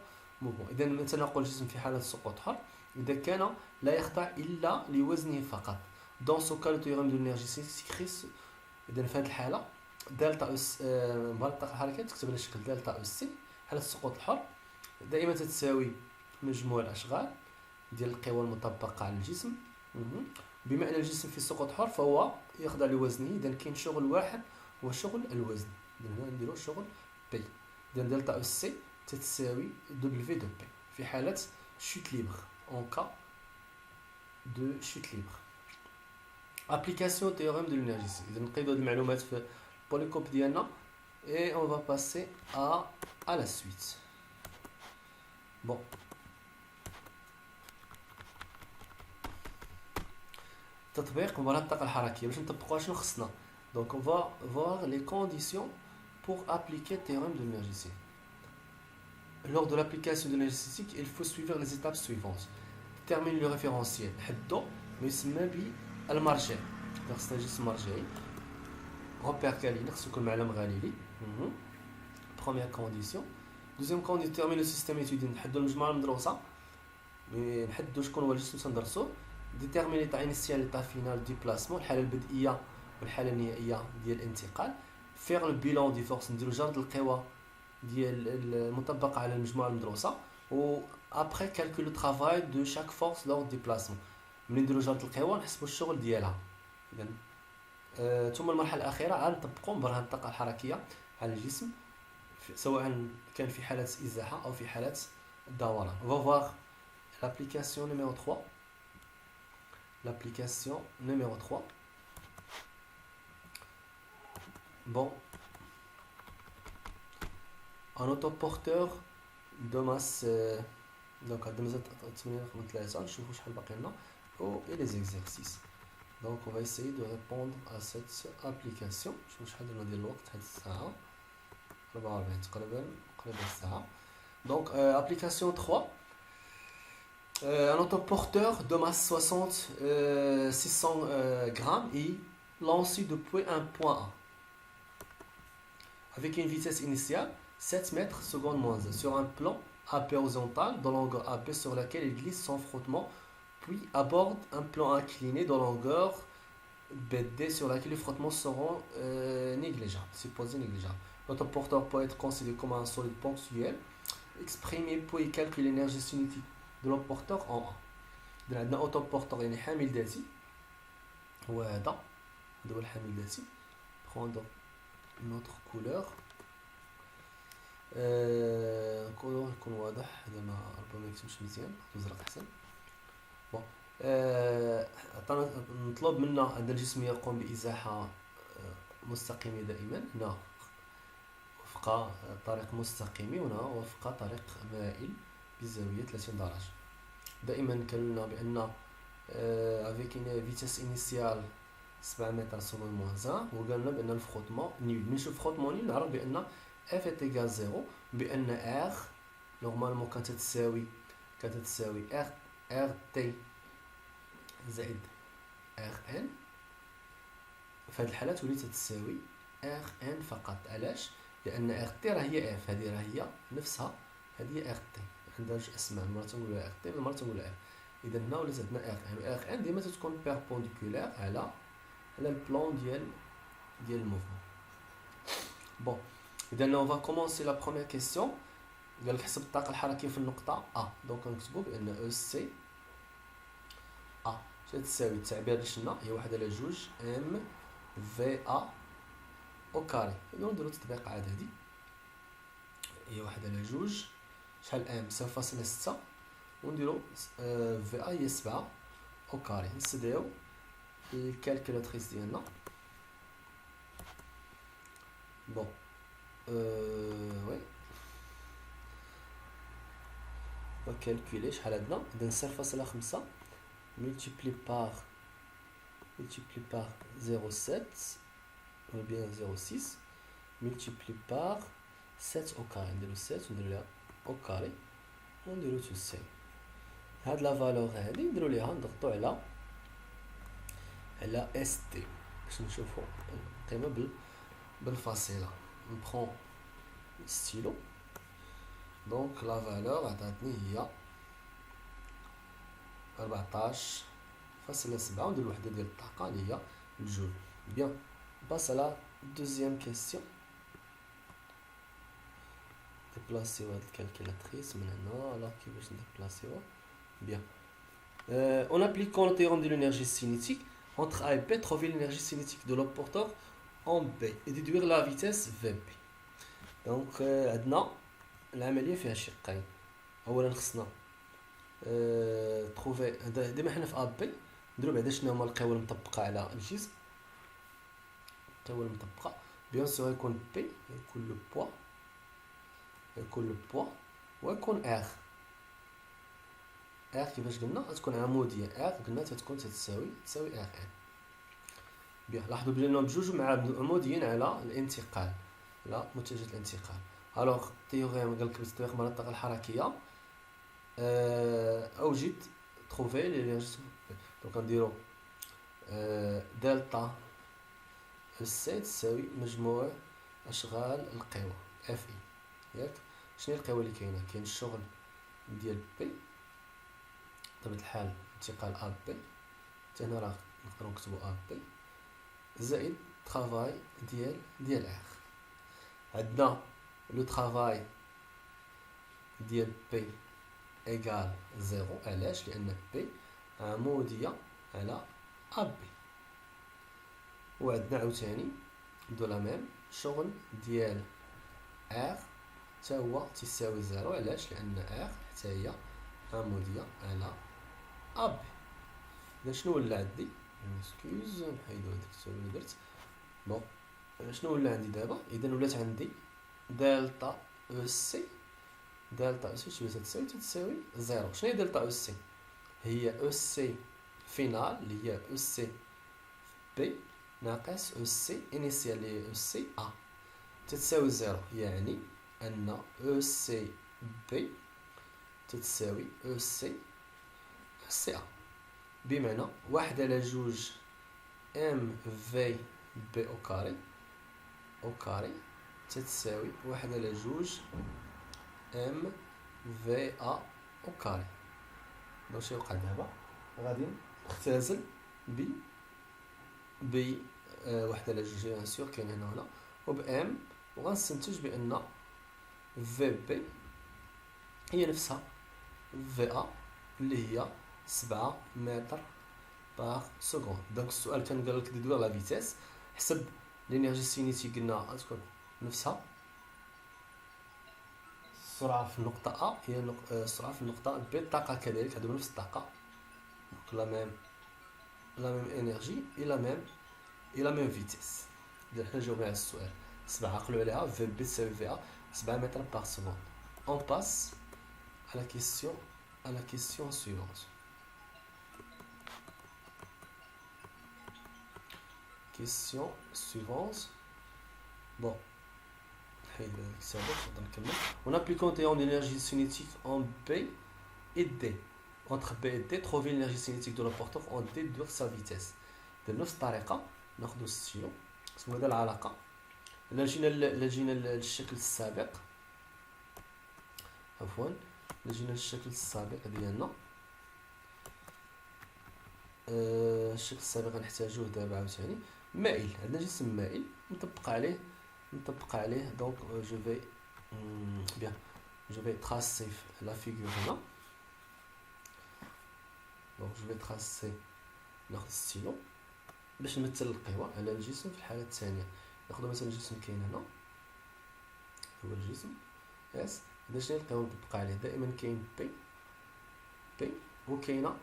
إذا مثلا نقول الجسم في حالة سقوط حر إذا كان لا يخضع إلا لوزنه فقط. dans ce cas le théorème de l'énergie s'écrit. إذا في هذه الحالة دلتا اس الطاقة الحركية تكتب على شكل دلتا اس سي حالة السقوط الحر دائما تتساوي مجموع الأشغال ديال القوى المطبقة على الجسم. بما أن الجسم في سقوط حر فهو يخضع لوزنه، إذا كاين شغل واحد هو شغل الوزن. إذا هنا نديرو شغل بي. إذا دلتا اس سي تتساوي دبليو دو بي في حالة شوت ليبر en cas de chute libre. Application théorème de l'énergie. إذا نقيدو هاد المعلومات في البوليكوب ديالنا et on va passer à la suite. Bon. تطبيق مباراة الطاقة الحركية. باش نطبقوها شنو خصنا؟ Donc on va voir les conditions pour appliquer le théorème de l'énergie cinétique. Lors de l'application de l'énergie cinétique, il faut suivre les étapes suivantes. Détermine le référentiel. حدو ما يسمى بالمرجع. خصنا جسم مرجعي. repère غاليلي خصو يكون معلم غاليلي. Première condition. Deuxième condition, détermine le système étudié. نحدو المجموعة المدروسة. نحدو شكون هو الجسم تندرسو. détermine l'état initial l'état final du placement الحالة البدئية والحالة النهائية ديال الانتقال. faire le bilan des forces نديرو جرد القوى ديال المطبقة على المجموعة المدروسة. و après calcul le travail de chaque force lors du déplacement. ملي نديرو جرد القوى نحسبو الشغل ديالها. إذا ثم المرحلة الأخيرة عاد نطبقو برهان الطاقة الحركية على الجسم سواء كان في حالة إزاحة أو في حالة دوران. On va voir l'application numéro 3. L'application numéro 3. Bon. Un autoporteur de masse donc et les exercices. Donc on va essayer de répondre à cette application. Donc application 3. Un autoporteur de masse 600 grammes est lancé depuis un point A avec une vitesse initiale 7 mètres seconde moins 1 sur un plan AP horizontal de longueur AP sur laquelle il glisse sans frottement, puis aborde un plan incliné de longueur BD sur laquelle les frottements seront négligeables, supposés négligeables. L'autoporteur peut être considéré comme un solide ponctuel exprimer puis calculer l'énergie cinétique de l'emporteur en A. Donc, on a un autoporteur يعني حامل ذاتي هو هذا هو الحامل ذاتي. Prendre une autre couleur. كولور يكون واضح، هذا ما ربما يكتبش مزيان، الازرق احسن. بون نطلب منا ان الجسم يقوم بازاحه مستقيمه دائما، هنا وفق طريق مستقيم وهنا وفق طريق مائل بزاويه 30 درجه. دائما قالوا لنا بان avec une vitesse initiale 7 متر سومون موان 1 وقال لنا بان الفخوتمون نيل. من نشوف فخوتمون نيل نعرف بان اف ايكال 0 بان ار نورمالمون كانت تساوي ار تي زائد ار ان. في هذه الحالة وليت تساوي ار ان فقط. علاش؟ لان ار تي راه هي اف، هذه راه هي نفسها، هذه هي ار تي، عندها جوج اسماء، مرة تنقولها ار تي ومرة تنقولها ار. اذا هنا ولات عندنا ار ان، و ار ان ديما تكون بيربونديكولار على البلان ديال الموفمون. بون اذا اون فا كومونسي لا بروميير كيسيون. قال لك حسب الطاقه الحركيه في النقطه ا، دونك نكتبوا بان او سي ا تساوي التعبير اللي شفنا هي 1 على 2 ام في ا او كاري. نديرو تطبيق عاد هادي هي 1 على 2 شحال ام 0.6 ونديرو في ا هي 7 او كاري. نستدعيو الكالكولاتريس ديالنا. بون وي calculer شحال عندنا. اذا 0.5 multiplié par 0,7 ou bien 0,6 multiplié par 7 au carré. نديرو 7 ونديرو ليها au carré ونديرو تساوي هاد لا فالور هادي نديرو ليها نضغطو على اس تي باش نشوفو القيمه بالفاصله. نبرون ستيلو دونك لا فالور عطاتني هي 14.7 وندير الوحده ديال الطاقه اللي هي الجول. بيان باس على دوزيام كيسيون. ديبلاسيو هاد الكالكولاتريس من هنا. الوغ كيفاش نديبلاسيوها؟ بيان en appliquant le théorème de l'énergie cinétique entre A et B, trouver l'énergie cinétique de l'emporteur en B et déduire la vitesse VB. donc عندنا العمليه فيها شقين. اولا خصنا تروفي ديما حنا في ا بي نديرو بعدا شنو هما القوى المطبقه على الجسم. القوى المطبقه بيان سور يكون بي يكون لو بوا ويكون ار. ار كيفاش قلنا تكون عموديه، ار قلنا تكون تساوي ار ان. بيان لاحظوا بلي بجوج مع عموديين على الانتقال، على متجه الانتقال. الوغ تيوريم قال لك باستخدام مرات الطاقه الحركيه اوجد تروفي لينيرجي. دونك نديرو دلتا سي تساوي مجموع اشغال القوى اف اي. ياك شنو هي القوى اللي كاينه؟ كاين الشغل ديال بي بطبيعه الحال انتقال ا بي، حتى هنا راه نقدروا نكتبوا ا بي زائد طرافاي ديال ار. عندنا لو طرافاي ديال بي ايكال 0. علاش؟ لان بي عموديه على ا بي. وعندنا عاوتاني دو لا ميم شغل ديال ار حتى هو تساوي 0. علاش؟ لان ار حتى هي عموديه على ا بي. اذا شنو ولا عندي؟ اسكوز نحيدو هاديك السؤال اللي درت. بون شنو ولا عندي دابا؟ اذا ولات عندي دلتا او سي. دلتا او سي شنو تساوي 0. شنو هي دلتا او سي؟ هي او سي فينال اللي هي او سي بي ناقص او سي انيسيال اللي هي او سي ا تتساوي 0. يعني ان او سي بي تتساوي او سي ا، بمعنى 1 على 2 ام في بي او كاري تتساوي 1 على 2 ام في ا او كاري. دونك شنو يوقع دابا؟ غادي نختزل ب 1 على 2 بيان سور كاين هنا، وب ام، وغنستنتج بان في بي هي نفسها في ا اللي هي 7 متر باغ سكوند. دونك السؤال كان قال لك ديدوير لا فيتيس، حسب لينيرجي سينيتي قلنا تكون نفسها السرعة في النقطة ا هي السرعة في النقطة ب، الطاقة كذلك هادو نفس الطاقة، لا ميم انرجي اي لا ميم فيتيس. اذا حنا جاوبنا على السؤال 7 عقلوا عليها في بي تساوي في ا 7 متر باغ سكوند. اون باس à la question suivante. Question suivante. Bon, on a pu compter en énergie cinétique en B et D. Entre B et D, trouver l'énergie cinétique de l'opérateur en D de sa vitesse. بنفس الطريقة ناخدو الستيلو، اسمو هذا العلاقة. لجينا للشكل السابق، عفوا لجينا للشكل السابق ديالنا. الشكل السابق غنحتاجوه دابا عاوتاني. مائل، عندنا جسم مائل نطبق عليه دونك جو في بيان جو في تراسي لا فيغور هنا. دونك جو في تراسي، ناخد الستيلو باش نمثل القوى على الجسم. في الحالة الثانية ناخدو مثلا الجسم كاين هنا، هو الجسم اس. هذا شنو القوى نطبق عليه؟ دائما كاين بي وكاينه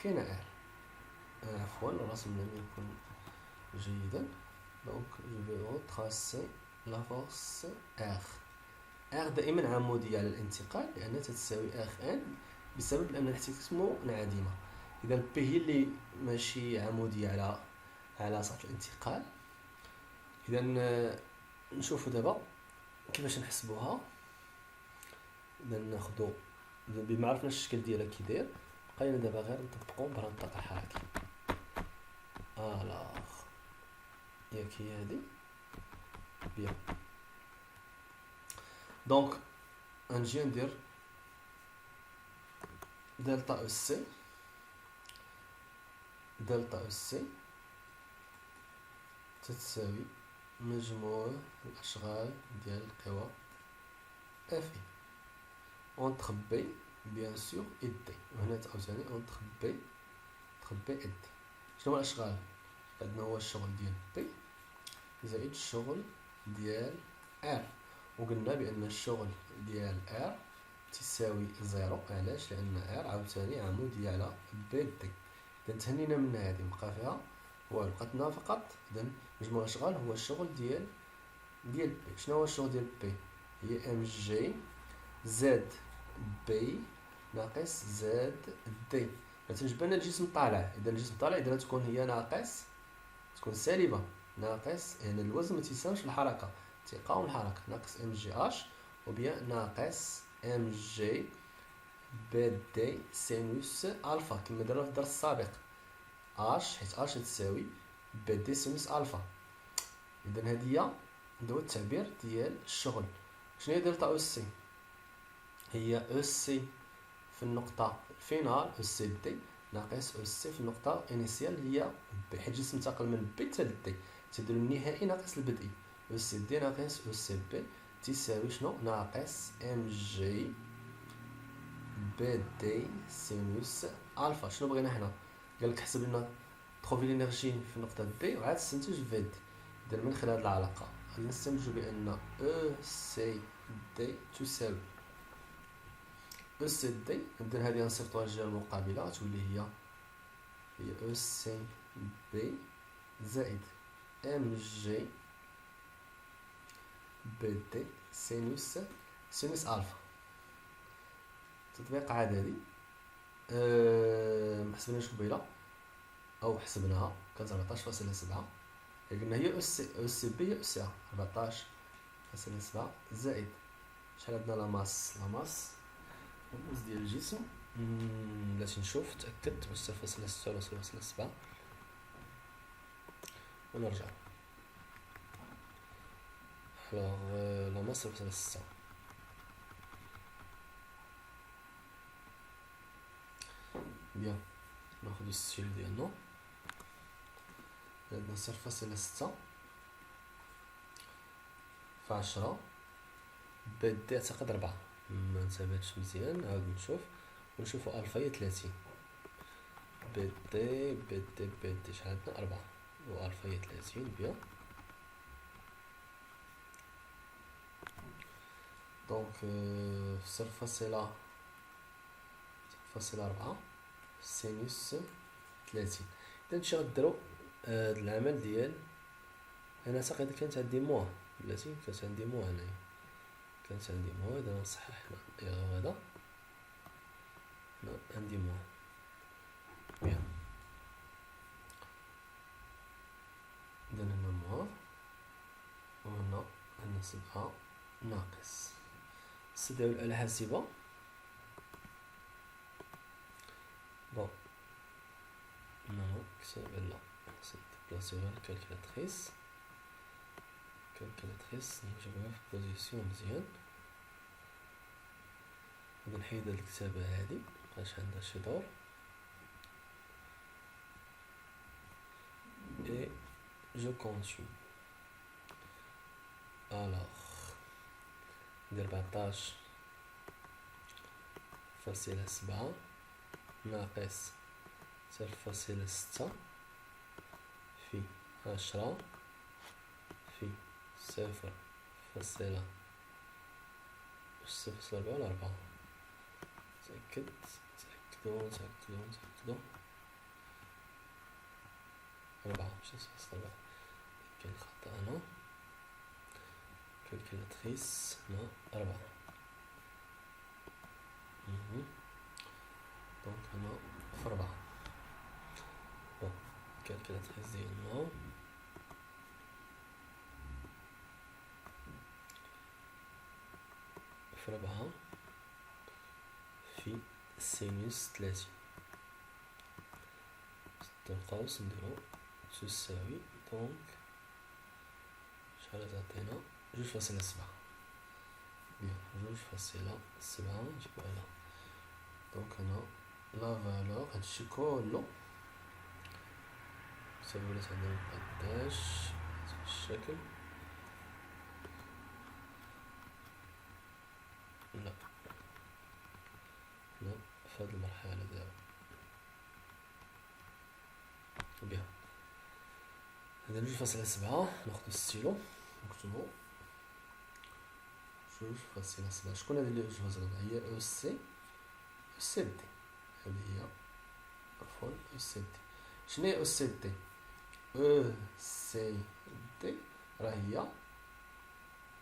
ار. عفوا الرسم لم يكن جيدا. دونك جو في تراسي لا فورس ار دائما عمودية على الانتقال لأنها تتساوي ار ان بسبب أن الاحتكاك منعدمة. إذا بي هي اللي ماشي عمودية على سطح الانتقال. إذا نشوفو دابا كيفاش نحسبوها. إذا ناخدو بما عرفنا الشكل ديالها كي داير، بقينا دابا غير نطبقو برهان الطاقة الحركي. الوغ ياك هي هادي بيان. دونك غنجي ندير دلتا او سي تتساوي مجموع الأشغال ديال القوى اف اي اونتر بي بيان سور اي دي. وهنا عاوتاني اونتر بي اي دي. شنو هو الأشغال؟ عندنا هو الشغل ديال بي زائد الشغل ديال ار، وقلنا بأن الشغل ديال ار تساوي زيرو. علاش؟ لأن ار عاوتاني عمودية على بي دي. إذا تهنينا من هادي مبقى فيها والو، بقات لنا فقط إذا مجموع الأشغال هو الشغل ديال بي. شنو هو الشغل ديال بي؟ هي ام جي زد بي ناقص زد دي. تنجبر لنا الجسم طالع، إذا الجسم طالع إذا تكون هي ناقص، تكون سالبة. ناقص يعني الوزن متيساويش الحركة، تيقاوم الحركة. ناقص ام جي اش وبيان ناقص ام جي بي دي سينوس الفا كما درنا في الدرس السابق. اش حيت اش تساوي بي دي سينوس الفا. اذا هادي هو التعبير ديال الشغل. شنو هي دلتا او سي؟ هي او سي في النقطة الفينال او سي دي ناقص او سي في النقطة انيسيال هي بي، حيت الجسم انتقل من بي حتى لدي تدير النهائي ناقص البدئي. او سي دي ناقص او سي بي تساوي شنو؟ ناقص ام جي بي دي سينوس الفا. شنو بغينا هنا؟ قالك حسب لنا تروفي لينيرجي في النقطة دي وعاد تستنتج في دي. إذا من خلال هاد العلاقة غادي نستنتجو بأن او سي دي تساوي او سي دي. ندير هادي نصيفطوها للجهة المقابلة تولي هي او سي بي زائد ام جي بي دي سينوس الفا. تطبيق عددي محسبناش قبيله او حسبناها كانت 14.7. قلنا هي او سي بي هي او سي 14.7 زائد شحال عندنا لا ماس الوزن ديال الجسم. بلاتي نشوف تاكدت واش 0.6 ولا 0.7 ونرجع. لا ماس 0.6. بيان ناخذ السيل ديالنا عندنا 0.6 في 10 بدي اعتقد 4 ما انتبهتش مزيان، عاود نشوف ونشوفو الفا هي 30. بي دي شحال عندنا 4 و الفا هي 30. بيان. دونك 0.4 سينوس 30. اذا نمشيو غديرو هاد العمل ديال هنا تقريبا كانت عندي موان بلاتي، كانت عندي موان هنايا، كانت عندي موان. اذا نصحح هنا هذا هنا عندي موان. بيان. اذا هنا موان وهنا عندنا 7 ناقص. نستدعو الآلة الحاسبة. بون نو كتاب لا ديبلاسيو غير الكالكيلاتريس. نجيبوها في بوزيسيون مزيان. غادي نحيد هاد الكتابة هادي مبقاش عندها شي دور. et je continue. alors ندير 14.7 ناقص 0.6 في 10 في 0.4 ولا 4. تأكدوا 4 ماشي 0.4. كاين خطأ هنا. كالكيلاتريس هنا 4. دونك هنا في 4. بون كالكيلاتريس ديالنا في 4 في سينوس 30. القوس نديرو تساوي دونك شحال تعطينا 2.7. بيان 2.7 نجيبوها هنا. دونك هنا لا فالور هادشي كلو تساوي ولات عندنا قداش الشكل. لا في هاد المرحلة دابا. بيان. هذا 2.7 ناخدو الستيلو نكتبو 2.7. شكون هادي اللي 2.7؟ هي او سي دي. هادي هي عفوا او سي دي. شنو هي او سي دي؟ او سي دي راه هي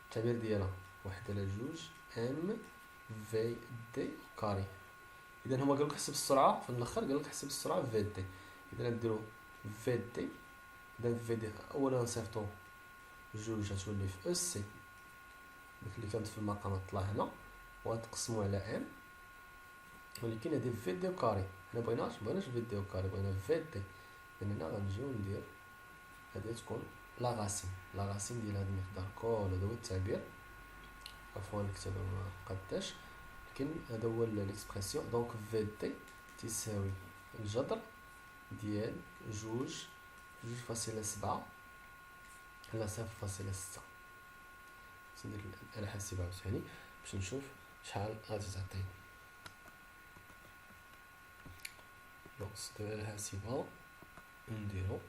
التعبير ديالها 1 على 2 ام في دي كاري. اذا هما قالوا لك حسب السرعه في الاخر، قالوا لك حسب السرعه في دي. اذا نديرو في دي. اذا في دي اولا نصيفطو 2 غتولي في او سي ديك اللي كانت في المقام طلع هنا وغتقسمو على ام، ولكن هادي في دي كاري. حنا بغيناش في دي كاري، بغينا في دي. هنا غنجيو ندير هادي تكون لا غاسين ديال هاد المقدار كل هذا هو التعبير. عفوا نكتبها ما قداش، لكن هذا هو ليكسبرسيون. دونك في دي تساوي الجذر ديال 2.7 على 0.6. ندير الآلة الحاسبة عاوتاني باش نشوف شحال غادي تعطيني. دونك ندير الآلة الحاسبة نديرو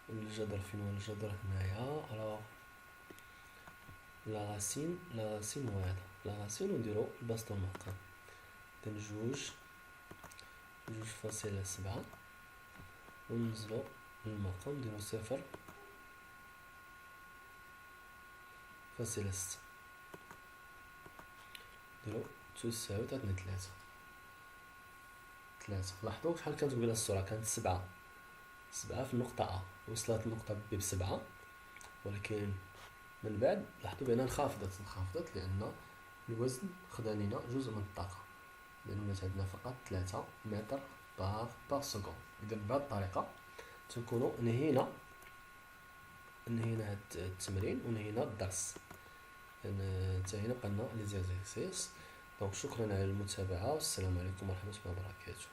الجذر. فين هو الجذر؟ هنايا. الوغ لا راسين هو هذا لا راسين، ونديرو البسط المقام. إذن 2.7 وننزلو للمقام نديرو 0.6 نديرو تساوي تعطيني 3. لاحظوا شحال كانت قبيله السرعة؟ كانت 7 في النقطة أ، وصلت النقطة ب 7، ولكن من بعد لاحظوا بأنها انخفضت لأن الوزن خدا لينا جزء من الطاقة، لأن ولات عندنا فقط 3 متر بار سكوند. إذا بهذه الطريقة تنكونوا انهينا هاد التمرين ونهينا الدرس. انتهينا، بقى لنا لي زيكزارسيس. دونك شكرا على المتابعة، والسلام عليكم ورحمة الله وبركاته.